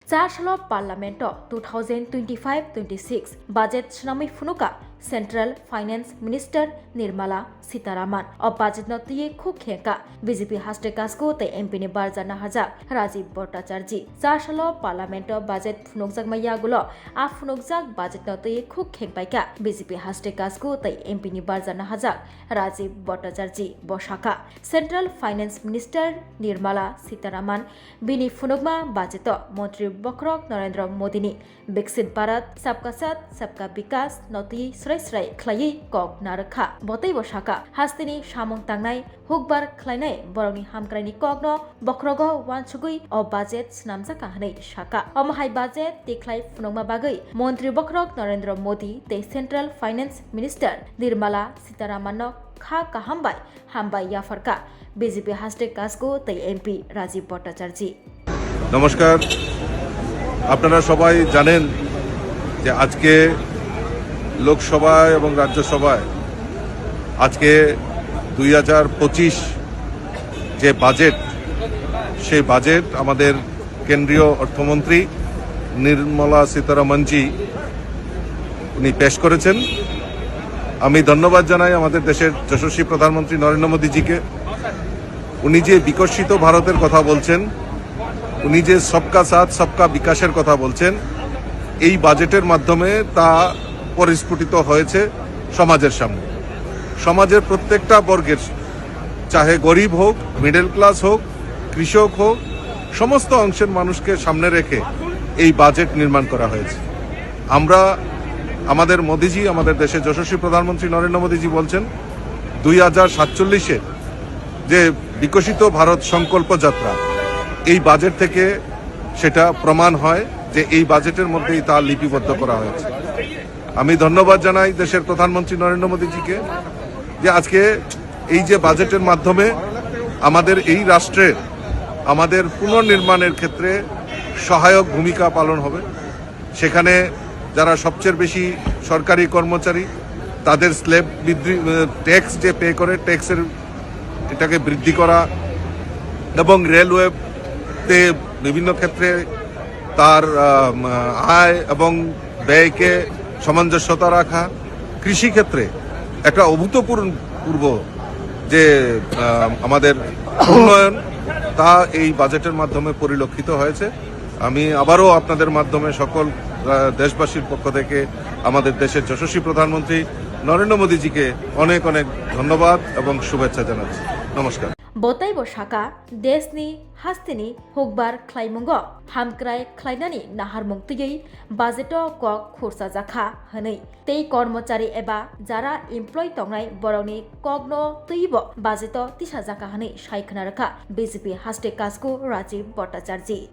Charshalo Parliament 2025-26 Budget Shnami Funuka Central Finance Minister Nirmala Sitharaman o budget notiye khukhenka BJP haste kasko te MP ni Barjana Haja Rajiv Bhattacharya Charshalo Parliament budget funukjak mayagulo a funukjak budget notiye khukhenpaika BJP haste kasko te MP ni Barjana Haja Rajiv Bhattacharya Boshaka Central Finance Minister Nirmala Sitharaman bini funukma budget Montri Bokrok Narendra Modi ni Viksit Bharat Sabka Sath Sabka Vikas noti Srai Khlai Kok Narakha Botai Boshaka Hastini Shamong Tangnai Hukbar Khlainai Boroni Hamkraini Kokno Bokrogo Wansugui o budget Snamjaka Hanai Shaka Omahai budget Tiklai Funongma Bagai Montri Bokrok Narendra Modi te Central Finance Minister Nirmala Sitharaman Kha Kahambai Hambai Yafarka BJP haste kasko te MP Rajiv Bhattacharya নমস্কার আপনারা সবাই জানেন যে আজকে লোকসভায় এবং রাজ্যসভায় আজকে 2025 যে বাজেট সেই বাজেট আমাদের কেন্দ্রীয় অর্থমন্ত্রী নির্মলা সীতারামনজি উনি পেশ করেছেন। আমি ধন্যবাদ জানাই আমাদের দেশের যশস্বী প্রধানমন্ত্রী নরেন্দ্র মোদীজিকে। উনি যে বিকশিত ভারতের কথা বলছেন, উনি যে সবকা সাথ সবকা বিকাশের কথা বলছেন, এই বাজেটের মাধ্যমে তা পরিস্ফুটিত হয়েছে সমাজের সামনে। সমাজের প্রত্যেকটা বর্গের, চাহে গরিব হোক, মিডল ক্লাস হোক, কৃষক হোক, সমস্ত অংশের মানুষকে সামনে রেখে এই বাজেট নির্মাণ করা হয়েছে। আমরা আমাদের মোদিজি, আমাদের দেশের যশস্বী প্রধানমন্ত্রী নরেন্দ্র মোদীজি বলছেন 2047-এ যে বিকশিত ভারত সংকল্প যাত্রা, এই বাজেট থেকে সেটা প্রমাণ হয় যে এই বাজেটের মধ্যেই তা লিপিবদ্ধ করা হয়েছে। আমি ধন্যবাদ জানাই দেশের প্রধানমন্ত্রী নরেন্দ্র মোদীজিকে যে আজকে এই যে বাজেটের মাধ্যমে আমাদের এই রাষ্ট্রের আমাদের পুনর্নির্মাণের ক্ষেত্রে সহায়ক ভূমিকা পালন হবে। সেখানে যারা সবচেয়ে বেশি সরকারি কর্মচারী তাদের স্ল্যাব বৃদ্ধি, ট্যাক্স যে পে করে ট্যাক্সের এটাকে বৃদ্ধি করা এবং রেলওয়েতে বিভিন্ন ক্ষেত্রে তার আয় এবং ব্যয়কে সামঞ্জস্যতা রাখা, কৃষিক্ষেত্রে একটা অভূতপূর্ব যে আমাদের উন্নয়ন তা এই বাজেটের মাধ্যমে পরিলক্ষিত হয়েছে। আমি আবারও আপনাদের মাধ্যমে সকল দেশবাসীর পক্ষ থেকে আমাদের দেশের যশস্বী প্রধানমন্ত্রী নরেন্দ্র মোদীজিকে অনেক অনেক ধন্যবাদ এবং শুভেচ্ছা জানাচ্ছি। নমস্কার। Botai Boshaka Desni Hastini Hukbar Klaimungo Hamkrai Klainani Naharmung Tiyei Bajeto Kok Khursa Jakha Hanai Tei Kormochari Eba Jara Employee Tongnai Boroni Kogno Tuibo Bajeto Tisha Jakha Hanai Shaikhnaraka BJP haste kasko Rajiv Bhattacharya